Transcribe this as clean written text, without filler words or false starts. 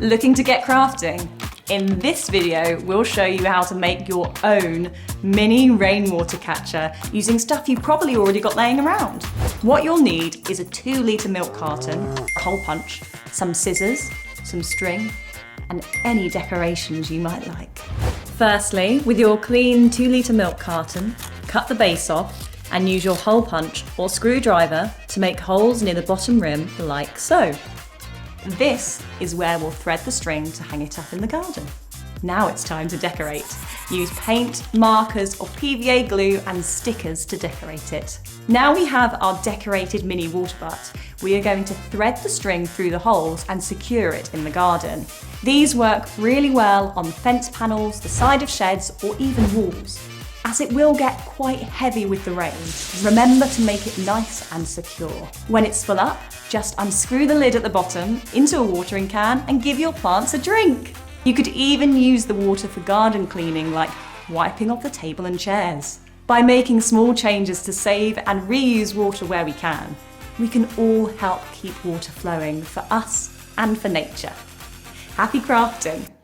Looking to get crafting? In this video, we'll show you how to make your own mini rainwater catcher using stuff you've probably already got laying around. What you'll need is a 2-litre milk carton, a hole punch, some scissors, some string, and any decorations you might like. Firstly, with your clean 2-litre milk carton, cut the base off and use your hole punch or screwdriver to make holes near the bottom rim like so. This is where we'll thread the string to hang it up in the garden. Now it's time to decorate. Use paint, markers or PVA glue and stickers to decorate it. Now we have our decorated mini water butt, we are going to thread the string through the holes and secure it in the garden. These work really well on fence panels, the side of sheds or even walls. As it will get quite heavy with the rain, remember to make it nice and secure. When it's full up, just unscrew the lid at the bottom into a watering can and give your plants a drink. You could even use the water for garden cleaning, like wiping off the table and chairs. By making small changes to save and reuse water where we can all help keep water flowing for us and for nature. Happy crafting!